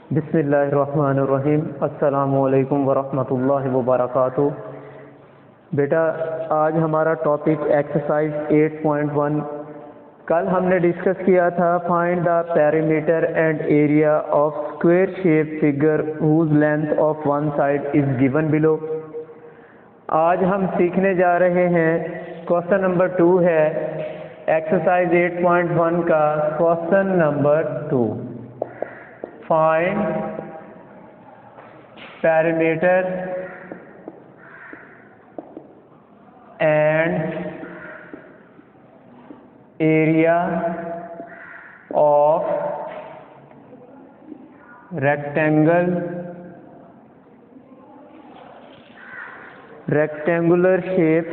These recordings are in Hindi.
बिस्मिल्लाहिर्रहमानिर्रहीम। अस्सलामुअलैकुम वरहमतुल्लाहि वबरकातुहू। बेटा, आज हमारा टॉपिक एक्सरसाइज 8.1। कल हमने डिस्कस किया था find the perimeter and area of square shape figure whose length of one side is given below. आज हम सीखने जा रहे हैं, क्वेश्चन नंबर 2 है एक्सरसाइज 8.1 का question number 2। Find perimeter and area of rectangular shape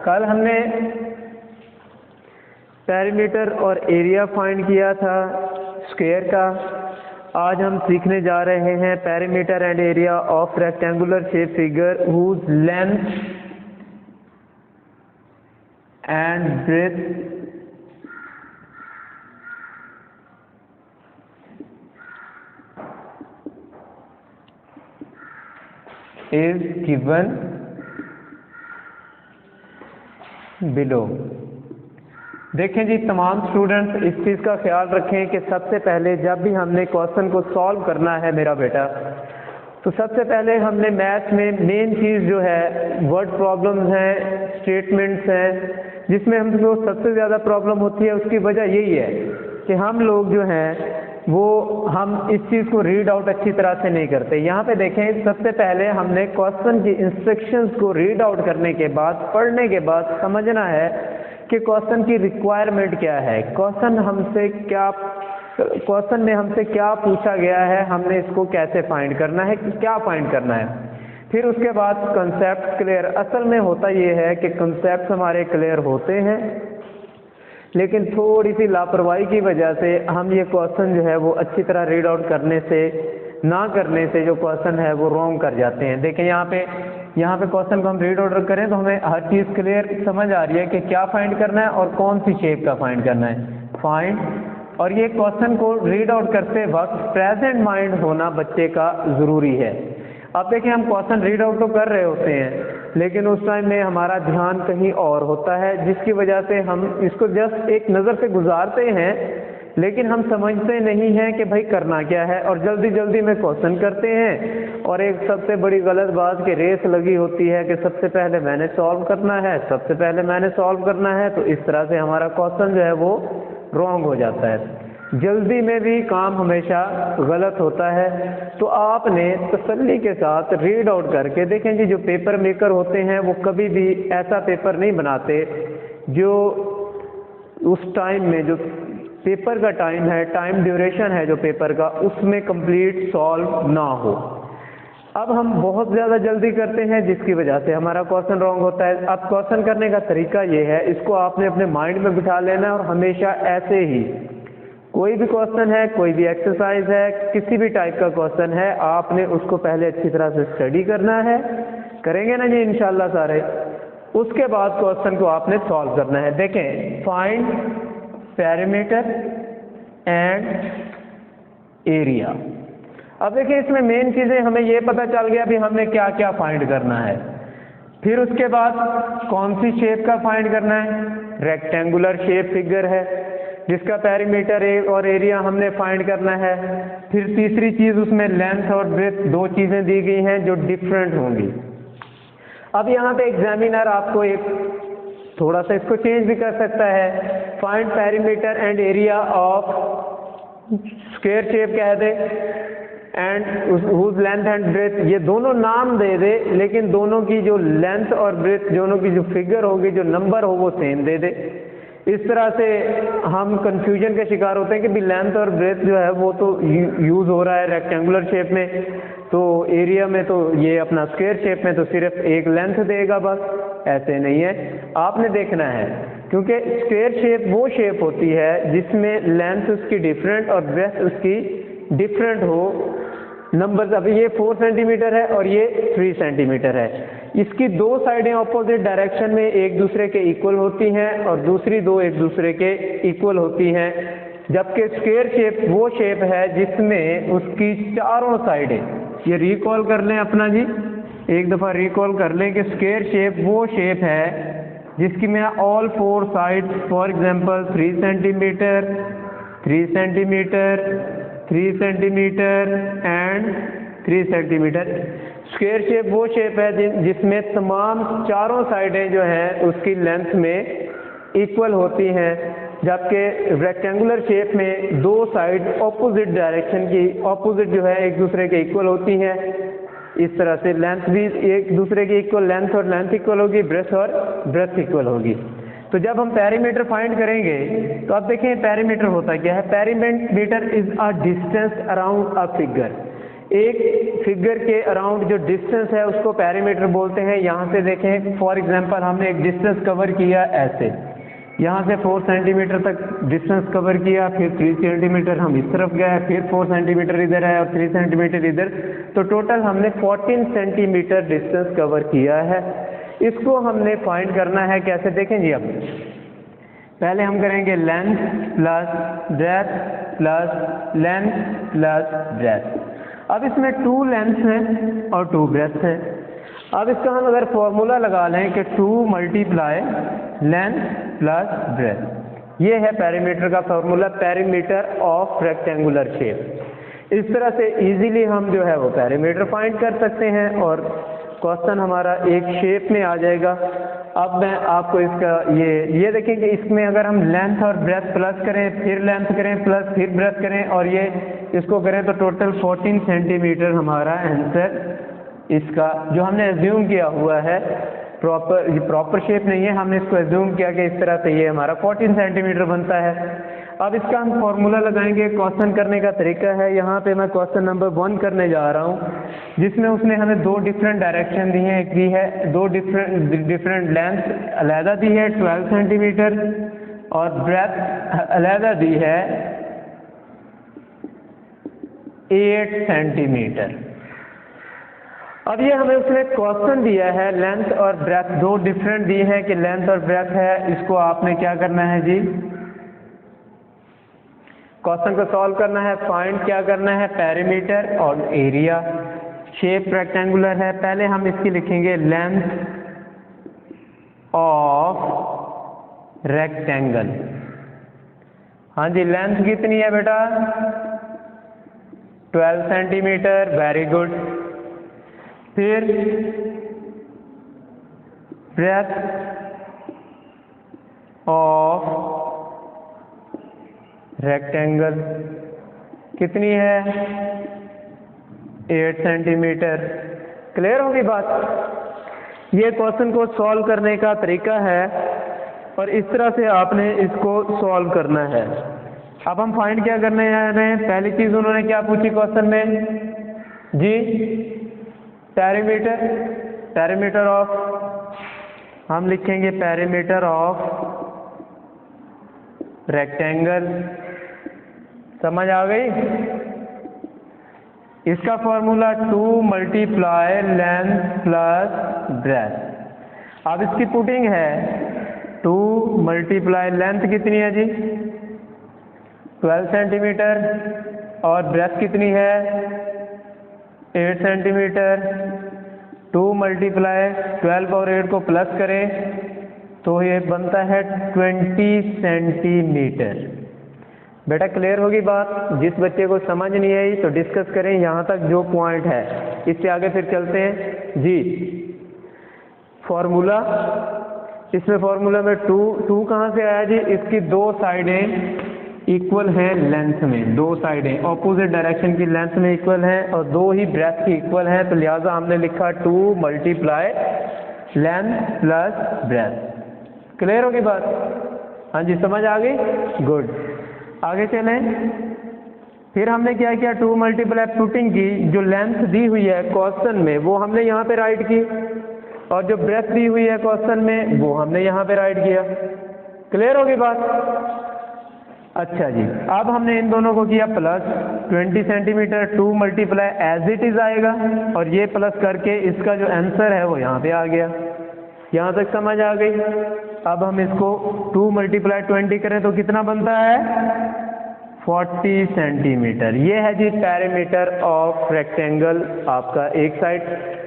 कल हमने पेरीमीटर और एरिया फाइंड किया था स्क्वायर का। आज हम सीखने जा रहे हैं perimeter and area of rectangular shape figure whose length and breadth is given below. देखें जी, तमाम स्टूडेंट्स इस चीज़ का ख्याल रखें कि सबसे पहले जब भी हमने क्वेश्चन को सॉल्व करना है मेरा बेटा, तो सबसे पहले हमने मैथ में मेन चीज़ जो है वर्ड प्रॉब्लम्स हैं, स्टेटमेंट्स हैं, जिसमें हमको सबसे ज़्यादा प्रॉब्लम होती है। उसकी वजह यही है कि हम लोग जो हैं वो हम इस चीज़ को रीड आउट अच्छी तरह से नहीं करते। यहाँ पे देखें, सबसे पहले हमने क्वेश्चन की इंस्ट्रक्शंस को रीड आउट करने के बाद, पढ़ने के बाद समझना है कि क्वेश्चन की रिक्वायरमेंट क्या है, क्वेश्चन में हमसे क्या पूछा गया है, हमने इसको कैसे फाइंड करना है, क्या फाइंड करना है। फिर उसके बाद कंसेप्ट क्लियर। असल में होता ये है कि कंसेप्ट हमारे क्लियर होते हैं, लेकिन थोड़ी सी लापरवाही की वजह से हम ये क्वेश्चन जो है वो अच्छी तरह रीड आउट करने से ना करने से जो क्वेश्चन है वो रॉन्ग कर जाते हैं। देखें यहाँ पे क्वेश्चन को हम रीड आउट करें तो हमें हर चीज़ क्लियर समझ आ रही है कि क्या फाइंड करना है और कौन सी शेप का फाइंड करना है फाइंड। और ये क्वेश्चन को रीड आउट करते वक्त प्रेजेंट माइंड होना बच्चे का ज़रूरी है। अब देखें, हम क्वेश्चन रीड आउट तो कर रहे होते हैं, लेकिन उस टाइम में हमारा ध्यान कहीं और होता है, जिसकी वजह से हम इसको जस्ट एक नज़र से गुजारते हैं, लेकिन हम समझते नहीं हैं कि भाई करना क्या है, और जल्दी जल्दी में क्वेश्चन करते हैं। और एक सबसे बड़ी गलत बात कि रेस लगी होती है कि सबसे पहले मैंने सॉल्व करना है, तो इस तरह से हमारा क्वेश्चन जो है वो रॉन्ग हो जाता है। जल्दी में भी काम हमेशा गलत होता है। तो आपने तसल्ली के साथ रीड आउट करके देखें जी, जो पेपर मेकर होते हैं वो कभी भी ऐसा पेपर नहीं बनाते जो उस टाइम में, जो पेपर का टाइम है, टाइम ड्यूरेशन है जो पेपर का, उसमें कंप्लीट सॉल्व ना हो। अब हम बहुत ज़्यादा जल्दी करते हैं, जिसकी वजह से हमारा क्वेश्चन रॉन्ग होता है। अब क्वेश्चन करने का तरीका ये है, इसको आपने अपने माइंड में बिठा लेना है और हमेशा ऐसे ही कोई भी क्वेश्चन है, कोई भी एक्सरसाइज है, किसी भी टाइप का क्वेश्चन है, आपने उसको पहले अच्छी तरह से स्टडी करना है। करेंगे ना जी इंशाल्लाह सारे। उसके बाद क्वेश्चन को आपने सॉल्व करना है। देखें, फाइंड पेरीमीटर एंड एरिया। अब देखिए, इसमें मेन चीज़ें हमें ये पता चल गया भी हमने क्या क्या फाइंड करना है। फिर उसके बाद कौन सी शेप का फाइंड करना है, रेक्टेंगुलर शेप फिगर है जिसका पेरीमीटर और एरिया हमने फाइंड करना है। फिर तीसरी चीज़, उसमें लेंथ और ब्रेथ, दो चीज़ें दी गई हैं जो डिफरेंट होंगी। अब यहाँ पे एग्जामिनर आपको एक थोड़ा सा इसको चेंज भी कर सकता है, find perimeter and area of square shape कह दे and whose length and breadth, ये दोनों नाम दे दे, लेकिन दोनों की जो लेंथ और ब्रेथ, दोनों की जो फिगर होगी, जो नंबर हो, वो सेम दे दे। इस तरह से हम कंफ्यूजन के शिकार होते हैं कि भी लेंथ और ब्रेथ जो है वो तो यूज़ हो रहा है रेक्टेंगुलर शेप में, तो एरिया में तो ये अपना स्क्वायर शेप में तो सिर्फ एक लेंथ देगा बस, ऐसे नहीं है, आपने देखना है, क्योंकि स्क्वायर शेप वो शेप होती है जिसमें लेंथ उसकी डिफरेंट और ब्रेथ उसकी डिफरेंट हो। नंबर्स अभी ये 4 सेंटीमीटर है और ये 3 सेंटीमीटर है, इसकी दो साइडें ऑपोजिट डायरेक्शन में एक दूसरे के इक्वल होती हैं और दूसरी दो एक दूसरे के इक्वल होती हैं, जबकि स्क्वायर शेप वो शेप है जिसमें उसकी चारों साइडें, ये रिकॉल कर लें अपना जी, एक दफ़ा रिकॉल कर लें कि स्क्वायर शेप वो शेप है जिसकी में all 4 side, for example 3 centimetre, 3 centimetre, 3 centimetre and 3 centimetre. Square shape वो शेप है जिसमें तमाम चारों साइडें जो हैं उसकी लेंथ में इक्वल होती हैं, जबकि रेक्टेंगुलर शेप में दो साइड ऑपोजिट डायरेक्शन की, ऑपोजिट जो है एक दूसरे के इक्वल होती हैं। इस तरह से लेंथ भी एक दूसरे की इक्वल, लेंथ और लेंथ इक्वल होगी, ब्रेथ और ब्रेथ इक्वल होगी। तो जब हम पेरीमीटर फाइंड करेंगे तो अब देखें पेरीमीटर होता क्या है। Perimeter is a distance around a figure, एक फिगर के अराउंड जो डिस्टेंस है उसको पेरीमीटर बोलते हैं। यहाँ से देखें फॉर एग्जांपल हमने एक डिस्टेंस कवर किया ऐसे, यहाँ से 4 सेंटीमीटर तक डिस्टेंस कवर किया, फिर 3 सेंटीमीटर हम इस तरफ गए, फिर 4 सेंटीमीटर इधर है और 3 सेंटीमीटर इधर, तो टोटल हमने 14 सेंटीमीटर डिस्टेंस कवर किया है। इसको हमने फाइंड करना है कैसे, देखें जी। अब पहले हम करेंगे length plus breadth plus length plus breadth. अब इसमें 2 लेंथ हैं और 2 ब्रेथ हैं। अब इसका हम अगर फॉर्मूला लगा लें कि 2 मल्टीप्लाई लेंथ प्लस ब्रेथ, ये है पेरीमीटर का formula, perimeter of rectangular shape. इस तरह से इजीली हम जो है वो पेरीमीटर फाइंड कर सकते हैं और क्वेश्चन हमारा एक शेप में आ जाएगा। अब मैं आपको इसका ये देखें कि इसमें अगर हम लेंथ और ब्रेथ प्लस करें, फिर लेंथ करें, प्लस फिर ब्रेथ करें और ये इसको करें तो टोटल 14 सेंटीमीटर हमारा आंसर इसका, जो हमने एज्यूम किया हुआ है, प्रॉपर शेप नहीं है, हमने इसको एज्यूम किया कि इस तरह से ये हमारा 14 सेंटीमीटर बनता है। अब इसका हम फॉर्मूला लगाएंगे। क्वेश्चन करने का तरीका है, यहाँ पे मैं क्वेश्चन नंबर 1 करने जा रहा हूँ, जिसमें उसने हमें 2 डिफरेंट डायरेक्शन दी है। एक दी है 2 डिफरेंट लेंथ अलहदा दी है 12 सेंटीमीटर और ब्रेथ अलहदा दी है 8 सेंटीमीटर। अब ये हमें उसने क्वेश्चन दिया है, लेंथ और ब्रेथ 2 डिफरेंट दी है कि लेंथ और ब्रेथ है, इसको आपने क्या करना है जी, क्वेश्चन को सॉल्व करना है। फाइंड क्या करना है, पेरीमीटर और एरिया। शेप रेक्टेंगुलर है, पहले हम इसकी लिखेंगे लेंथ ऑफ रेक्टेंगल। हाँ जी, लेंथ कितनी है बेटा, 12 सेंटीमीटर, वेरी गुड। फिर ब्रेथ ऑफ रेक्टेंगल कितनी है, 8 सेंटीमीटर। क्लियर होगी बात। ये क्वेश्चन को सॉल्व करने का तरीका है और इस तरह से आपने इसको सॉल्व करना है। अब हम फाइंड क्या करने जा रहे हैं, पहली चीज उन्होंने क्या पूछी क्वेश्चन में जी, पेरीमीटर। पेरीमीटर ऑफ, हम लिखेंगे पेरीमीटर ऑफ रेक्टेंगल। समझ आ गई। इसका formula 2 multiply length plus breadth. अब इसकी पुटिंग है 2 मल्टीप्लाई लेंथ कितनी है जी, 12 सेंटीमीटर और ब्रेथ कितनी है 8 सेंटीमीटर। 2 मल्टीप्लाई 12 और 8 को प्लस करें तो ये बनता है 20 सेंटीमीटर। बेटा क्लियर होगी बात। जिस बच्चे को समझ नहीं आई तो डिस्कस करें यहाँ तक जो पॉइंट है, इससे आगे फिर चलते हैं जी। फॉर्मूला, इसमें फॉर्मूला में 2 कहाँ से आया जी, इसकी 2 साइडें इक्वल हैं लेंथ में, 2 साइडें ऑपोजिट डायरेक्शन की लेंथ में इक्वल हैं और 2 ही ब्रेथ की इक्वल हैं, तो लिहाजा हमने लिखा 2 multiply length plus breadth. Clear होगी बात। हाँ जी, समझ आ गई, गुड। आगे चलें। फिर हमने क्या किया, 2 मल्टीप्लाई पुटिंग की, जो लेंथ दी हुई है क्वेश्चन में वो हमने यहाँ पे राइट की, और जो ब्रेथ दी हुई है क्वेश्चन में वो हमने यहाँ पे राइट किया। क्लियर होगी बात? अच्छा जी, अब हमने इन दोनों को किया plus 20 centimetre, 2 multiply as it is आएगा, और ये प्लस करके इसका जो आंसर है वो यहाँ पे आ गया। यहाँ तक समझ आ गई? अब हम इसको 2 मल्टीप्लाई 20 करें तो कितना बनता है, 40 सेंटीमीटर। ये है जी पैरामीटर ऑफ रेक्टेंगल। आपका एक साइड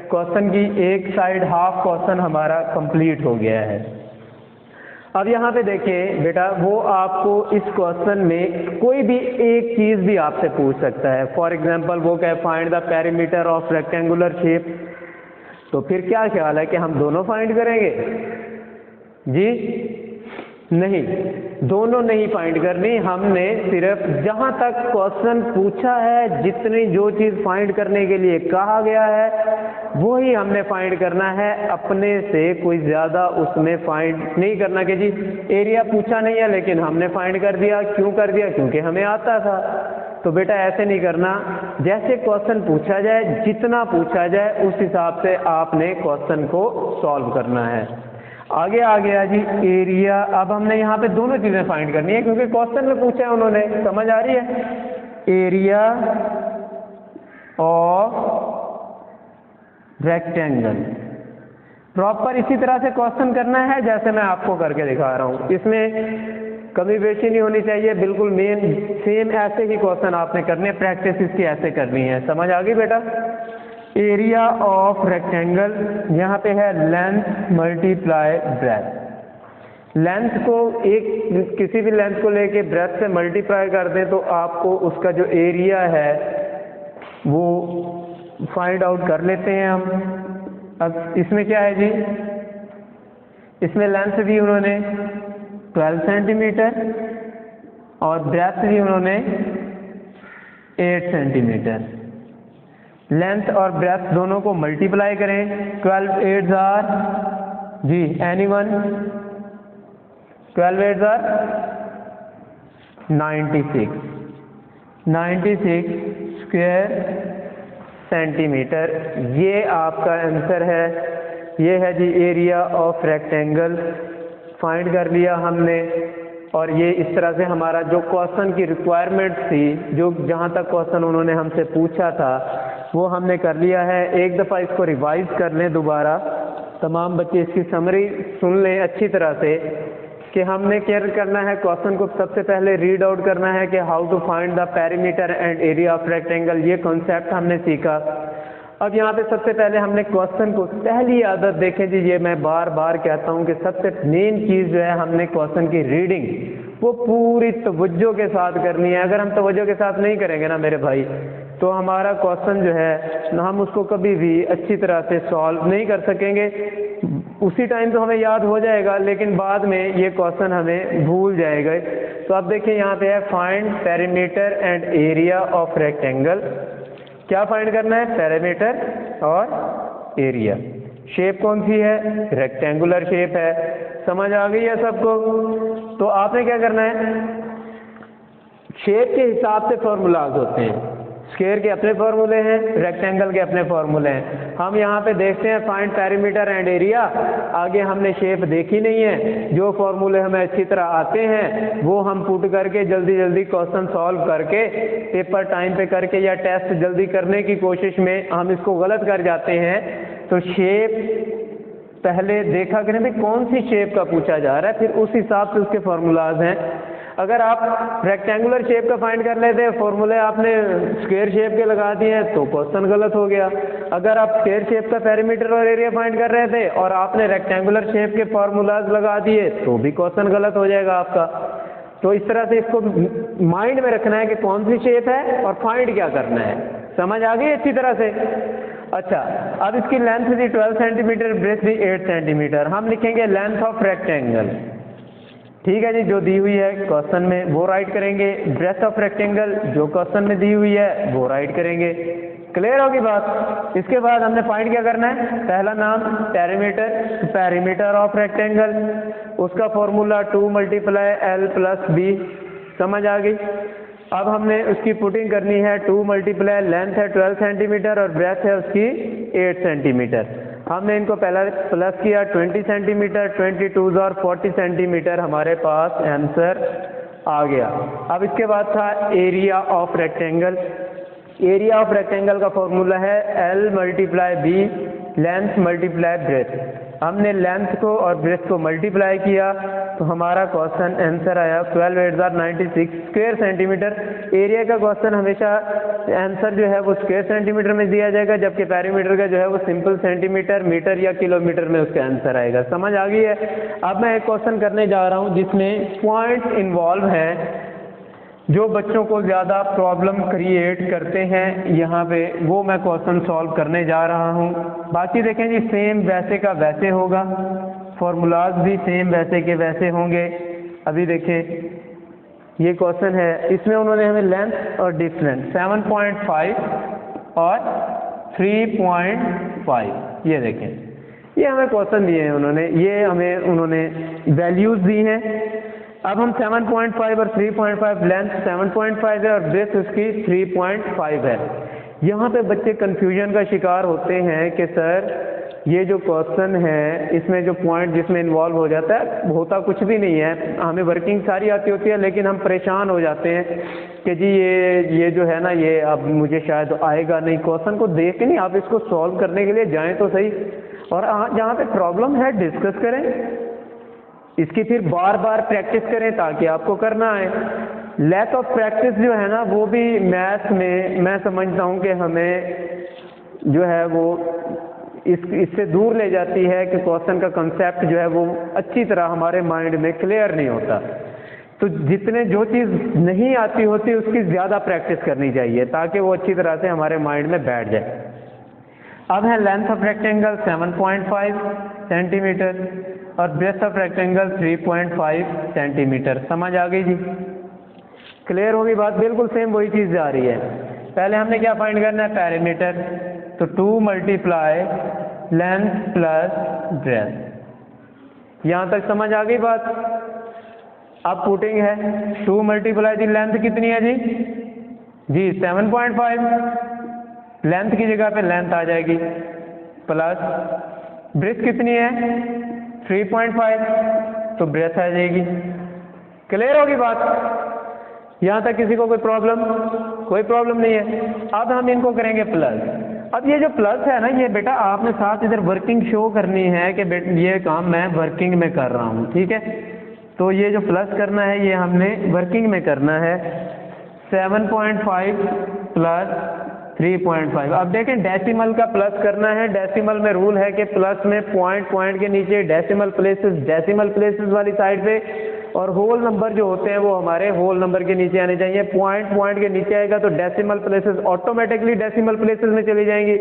क्वेश्चन की एक साइड हाफ क्वेश्चन हमारा कंप्लीट हो गया है। अब यहाँ पे देखिए बेटा, वो आपको इस क्वेश्चन में कोई भी एक चीज भी आपसे पूछ सकता है। फॉर एग्जांपल वो कहे find the parameter of rectangular shape, तो फिर क्या ख्याल है कि हम दोनों फाइंड करेंगे जी? नहीं, दोनों नहीं फाइंड करनी, हमने सिर्फ जहां तक क्वेश्चन पूछा है, जितनी जो चीज फाइंड करने के लिए कहा गया है वो ही हमने फाइंड करना है। अपने से कोई ज्यादा उसमें फाइंड नहीं करना कि जी एरिया पूछा नहीं है लेकिन हमने फाइंड कर दिया। क्यों कर दिया? क्योंकि हमें आता था। तो बेटा ऐसे नहीं करना, जैसे क्वेश्चन पूछा जाए, जितना पूछा जाए उस हिसाब से आपने क्वेश्चन को सॉल्व करना है। आगे आ गया जी एरिया। अब हमने यहाँ पे दोनों चीजें फाइंड करनी है क्योंकि क्वेश्चन में पूछा है उन्होंने, समझ आ रही है? एरिया ऑफ रेक्टेंगल प्रॉपर इसी तरह से क्वेश्चन करना है जैसे मैं आपको करके दिखा रहा हूँ, इसमें कमी बेशी नहीं होनी चाहिए, बिल्कुल मेन सेम ऐसे ही क्वेश्चन आपने करने, प्रैक्टिस इसकी ऐसे करनी है। समझ आ गई बेटा? एरिया ऑफ रेक्टेंगल, यहाँ पे है लेंथ मल्टीप्लाई ब्रेथ। लेंथ को एक किसी भी लेंथ को लेके ब्रेथ से मल्टीप्लाई कर दें तो आपको उसका जो एरिया है वो फाइंड आउट कर लेते हैं हम। अब इसमें क्या है जी, इसमें लेंथ दी उन्होंने 12 सेंटीमीटर और ब्रेथ दी उन्होंने 8 सेंटीमीटर। लेंथ और ब्रेथ दोनों को मल्टीप्लाई करें, 12 8 आर जी, एनीवन? 12 8 are 96 square centimetre. ये आपका आंसर है। ये है जी एरिया ऑफ रेक्टेंगल, फाइंड कर लिया हमने। और ये इस तरह से हमारा जो क्वेश्चन की रिक्वायरमेंट थी, जो जहाँ तक क्वेश्चन उन्होंने हमसे पूछा था वो हमने कर लिया है। एक दफ़ा इसको रिवाइज कर लें दोबारा, तमाम बच्चे इसकी समरी सुन लें अच्छी तरह से कि हमने क्या करना है। क्वेश्चन को सबसे पहले रीड आउट करना है कि how to find the perimeter and area of rectangle, ये कॉन्सेप्ट हमने सीखा। अब यहाँ पे सबसे पहले हमने क्वेश्चन को, पहली आदत देखें जी, ये मैं बार बार कहता हूँ कि सबसे मेन चीज़ जो है हमने क्वेश्चन की रीडिंग वो पूरी तवज्जो के साथ करनी है। अगर हम तवज्जो के साथ नहीं करेंगे ना मेरे भाई, तो हमारा क्वेश्चन जो है हम उसको कभी भी अच्छी तरह से सॉल्व नहीं कर सकेंगे। उसी टाइम तो हमें याद हो जाएगा लेकिन बाद में ये क्वेश्चन हमें भूल जाएगा। तो अब देखिए यहाँ पे है find perimeter and area of rectangle. क्या फाइंड करना है? पेरीमीटर और एरिया। शेप कौन सी है? रेक्टेंगुलर शेप है। समझ आ गई है सबको? तो आपने क्या करना है, शेप के हिसाब से फॉर्मूलाज होते हैं। स्क्वायर के अपने फॉर्मूले हैं, रेक्टेंगल के अपने फॉर्मूले हैं। हम यहाँ पे देखते हैं फाइंड पेरीमीटर एंड एरिया। आगे हमने शेप देखी नहीं है, जो फॉर्मूले हमें अच्छी तरह आते हैं वो हम पुट करके जल्दी जल्दी क्वेश्चन सॉल्व करके पेपर टाइम पे करके या टेस्ट जल्दी करने की कोशिश में हम इसको गलत कर जाते हैं। तो शेप पहले देखा करें भाई कौन सी शेप का पूछा जा रहा है, फिर उस हिसाब से उसके फॉर्मूलाज हैं। अगर आप रेक्टेंगुलर शेप का फाइंड कर लेते, फॉर्मूले आपने स्क्वायर शेप के लगा दिए हैं तो क्वेश्चन गलत हो गया। अगर आप स्क्वायर शेप का पेरीमीटर और एरिया फाइंड कर रहे थे और आपने रेक्टेंगुलर शेप के फॉर्मूलाज लगा दिए तो भी क्वेश्चन गलत हो जाएगा आपका। तो इस तरह से इसको माइंड में रखना है कि कौन सी शेप है और फाइंड क्या करना है। समझ आ गई अच्छी तरह से? अच्छा, अब इसकी लेंथ थी 12 सेंटीमीटर, ब्रेथ थी 8 सेंटीमीटर। हम लिखेंगे लेंथ ऑफ रेक्टेंगल, ठीक है जी, जो दी हुई है क्वेश्चन में वो राइट करेंगे। ब्रेथ ऑफ रेक्टेंगल जो क्वेश्चन में दी हुई है वो राइट करेंगे। क्लियर होगी बात? इसके बाद हमने फाइंड क्या करना है, पहला नाम पेरीमीटर, पेरीमीटर ऑफ रेक्टेंगल, उसका फॉर्मूला 2 × L + B। समझ आ गई? अब हमने उसकी पुटिंग करनी है 2 मल्टीप्लाई लेंथ है 12 सेंटीमीटर और ब्रेथ है उसकी 8 सेंटीमीटर। हमने इनको पहला प्लस किया 20 सेंटीमीटर, 22 और 40 सेंटीमीटर हमारे पास आंसर आ गया। अब इसके बाद था area of rectangle. Area of rectangle का फॉर्मूला है L multiply B length multiply breadth. हमने लेंथ को और ब्रेथ को मल्टीप्लाई किया तो हमारा क्वेश्चन आंसर आया 12 8 96 स्क्वायर सेंटीमीटर। एरिया का क्वेश्चन हमेशा आंसर जो है वो स्क्वायर सेंटीमीटर में दिया जाएगा, जबकि पेरीमीटर का जो है वो सिंपल सेंटीमीटर, मीटर या किलोमीटर में उसका आंसर आएगा। समझ आ गई है? अब मैं एक क्वेश्चन करने जा रहा हूँ जिसमें पॉइंट इन्वॉल्व है जो बच्चों को ज़्यादा प्रॉब्लम क्रिएट करते हैं यहाँ पे, वो मैं क्वेश्चन सॉल्व करने जा रहा हूँ। बाकी देखें जी सेम वैसे का वैसे होगा, फॉर्मूलाज भी सेम वैसे के वैसे होंगे। अभी देखें ये क्वेश्चन है, इसमें उन्होंने हमें लेंथ और डिफरेंस 7.5 और 3.5 ये देखें, ये हमें क्वेश्चन दिए हैं उन्होंने, ये हमें उन्होंने वैल्यूज़ दी हैं। अब हम 7.5 और 3.5, लेंथ 7.5 है और ब्रेथ उसकी 3.5 है। यहाँ पे बच्चे कंफ्यूजन का शिकार होते हैं कि सर ये जो क्वेश्चन है इसमें जो पॉइंट जिसमें इन्वॉल्व हो जाता है होता कुछ भी नहीं है, हमें वर्किंग सारी आती होती है लेकिन हम परेशान हो जाते हैं कि जी ये जो है ना ये अब मुझे शायद आएगा नहीं। क्वेश्चन को देख के नहीं, आप इसको सॉल्व करने के लिए जाएँ तो सही, और जहाँ पे प्रॉब्लम है डिस्कस करें, इसकी फिर बार बार प्रैक्टिस करें ताकि आपको करना है। लैक ऑफ प्रैक्टिस जो है ना वो भी मैथ्स में मैं समझता हूँ कि हमें जो है वो इससे दूर ले जाती है कि क्वेश्चन का कंसेप्ट जो है वो अच्छी तरह हमारे माइंड में क्लियर नहीं होता। तो जितने जो चीज़ नहीं आती होती उसकी ज़्यादा प्रैक्टिस करनी चाहिए ताकि वो अच्छी तरह से हमारे माइंड में बैठ जाए। अब है लेंथ ऑफ रेक्टेंगल 7.5 सेंटीमीटर और ब्रेथ ऑफ रेक्टेंगल 3.5 सेंटीमीटर। समझ आ गई जी? क्लियर होगी बात? बिल्कुल सेम वही चीज़ जा रही है। पहले हमने क्या फाइंड करना है? पेरीमीटर, तो 2 मल्टीप्लाई लेंथ प्लस ब्रेथ। यहाँ तक समझ आ गई बात? अब पुटिंग है 2 मल्टीप्लाई दी लेंथ कितनी है जी 7.5, लेंथ की जगह पे लेंथ आ जाएगी, प्लस ब्रेथ कितनी है 3.5 तो ब्रेथ आ जाएगी। क्लियर होगी बात? यहाँ तक किसी को कोई प्रॉब्लम नहीं है। अब हम इनको करेंगे प्लस। अब ये जो प्लस है ना, ये बेटा आपने साथ इधर वर्किंग शो करनी है कि ये काम मैं वर्किंग में कर रहा हूँ, ठीक है? तो ये जो प्लस करना है ये हमने वर्किंग में करना है। 7.5 प्लस 3.5। अब देखें डेसिमल का प्लस करना है। डेसिमल में रूल है कि प्लस में पॉइंट के नीचे डेसिमल प्लेसेस वाली साइड पे, और होल नंबर जो होते हैं वो हमारे होल नंबर के नीचे आने चाहिए। पॉइंट के नीचे आएगा तो decimal places automatically decimal places में चली जाएंगी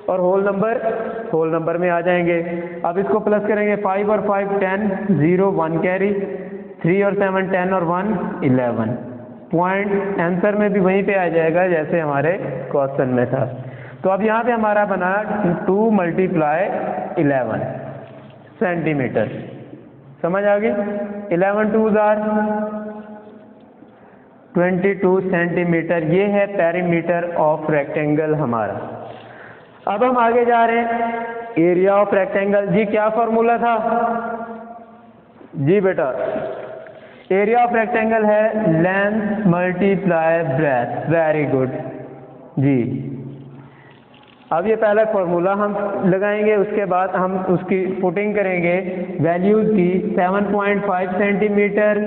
और होल नंबर में आ जाएंगे। अब इसको प्लस करेंगे 5 और 5 10, 0 1 कैरी, 3 और 7 10 और 1 11। पॉइंट आंसर में भी वहीं पे आ जाएगा जैसे हमारे क्वेश्चन में था। तो अब यहाँ पे हमारा बना 2 मल्टीप्लाई 11 सेंटीमीटर। समझ आ गई? 11 2s आर 22 सेंटीमीटर। ये है पेरीमीटर ऑफ रेक्टेंगल हमारा। अब हम आगे जा रहे हैं, एरिया ऑफ रेक्टेंगल। जी क्या फॉर्मूला था जी बेटा? एरिया ऑफ रेक्टेंगल है length multiply breadth. Very good जी। अब ये पहला फॉर्मूला हम लगाएंगे, उसके बाद हम उसकी पुटिंग करेंगे वैल्यूज की। 7.5 सेंटीमीटर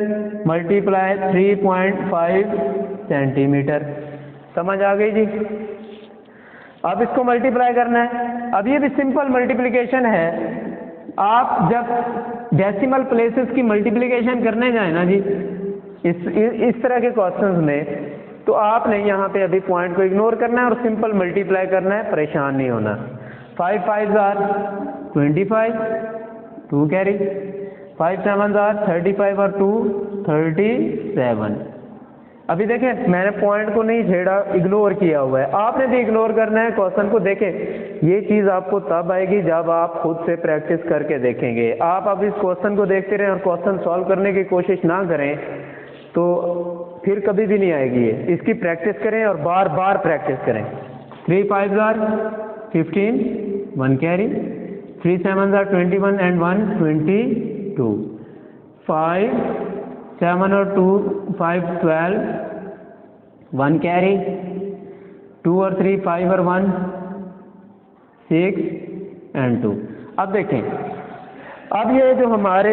मल्टीप्लाई 3.5 सेंटीमीटर। समझ आ गई जी? अब इसको मल्टीप्लाई करना है। अब ये भी सिंपल मल्टीप्लिकेशन है। आप जब डेसिमल प्लेसेस की मल्टीप्लिकेशन करने जाए ना जी इस तरह के क्वेश्चंस में, तो आपने यहाँ पे अभी पॉइंट को इग्नोर करना है और सिंपल मल्टीप्लाई करना है, परेशान नहीं होना। 5 5s are 25, 2 carry, 5 7s are 35 और 2 37। अभी देखें मैंने पॉइंट को नहीं छेड़ा, इग्नोर किया हुआ है। आपने भी इग्नोर करना है क्वेश्चन को। देखें ये चीज़ आपको तब आएगी जब आप खुद से प्रैक्टिस करके देखेंगे। आप अब इस क्वेश्चन को देखते रहें और क्वेश्चन सॉल्व करने की कोशिश ना करें तो फिर कभी भी नहीं आएगी ये। इसकी प्रैक्टिस करें और बार बार प्रैक्टिस करें। 3 5s are 15, 1 carry, 3 7s are 21 and 1 22, 5 7 और 2 5 12, 1 carry, 2 और 3 5 और 1 6 and 2। अब देखें, अब ये जो हमारे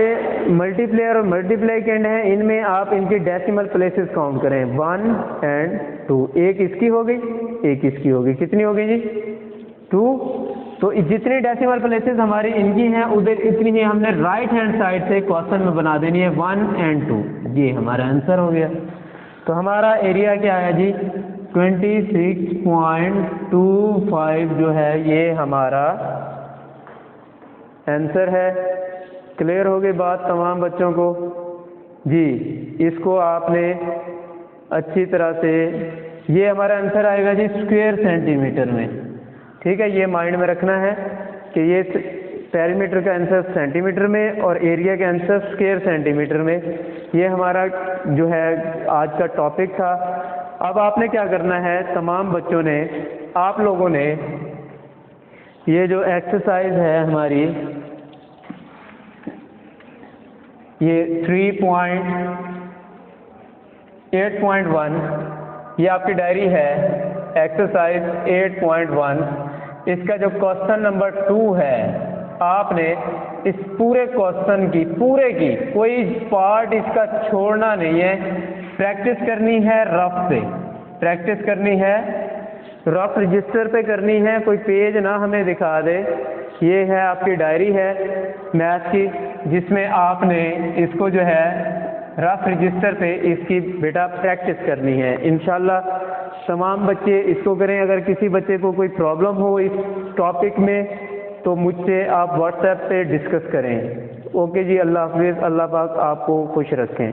मल्टीप्लेयर और मल्टीप्लाई कैंड हैं, इनमें आप इनकी डेसिमल प्लेसेस काउंट करें 1 and 2। एक इसकी हो गई, एक इसकी हो गई, कितनी हो गई जी 2। तो जितनी डेसिमल प्लेसेस हमारी इनकी हैं उधर इतनी ही हमने राइट हैंड साइड से क्वेश्चन में बना देनी है 1 and 2। ये हमारा आंसर हो गया। तो हमारा एरिया क्या है जी 26.25 जो है ये हमारा आंसर है। क्लियर हो गई बात तमाम बच्चों को जी। इसको आपने अच्छी तरह से, ये हमारा आंसर आएगा जी स्क्वायर सेंटीमीटर में। ठीक है, ये माइंड में रखना है कि ये पेरीमीटर का आंसर सेंटीमीटर में और एरिया का आंसर स्क्वायर सेंटीमीटर में। ये हमारा जो है आज का टॉपिक था। अब आपने क्या करना है, तमाम बच्चों ने, आप लोगों ने ये जो एक्सरसाइज है हमारी, ये 3.8.1 ये आपकी डायरी है, एक्सरसाइज 8.1। इसका जो क्वेश्चन नंबर 2 है, आपने इस पूरे क्वेश्चन की कोई पार्ट इसका छोड़ना नहीं है। प्रैक्टिस करनी है रफ से, प्रैक्टिस करनी है रफ रजिस्टर पे करनी है, कोई पेज ना हमें दिखा दे। ये है आपकी डायरी है मैथ की, जिसमें आपने इसको जो है रफ रजिस्टर पे इसकी बेटा प्रैक्टिस करनी है। इंशाल्लाह तमाम बच्चे इसको करें। अगर किसी बच्चे को कोई प्रॉब्लम हो इस टॉपिक में तो मुझसे आप व्हाट्सएप पे डिस्कस करें। ओके जी, अल्लाह हाफिज़, अल्लाह पाक आपको खुश रखें।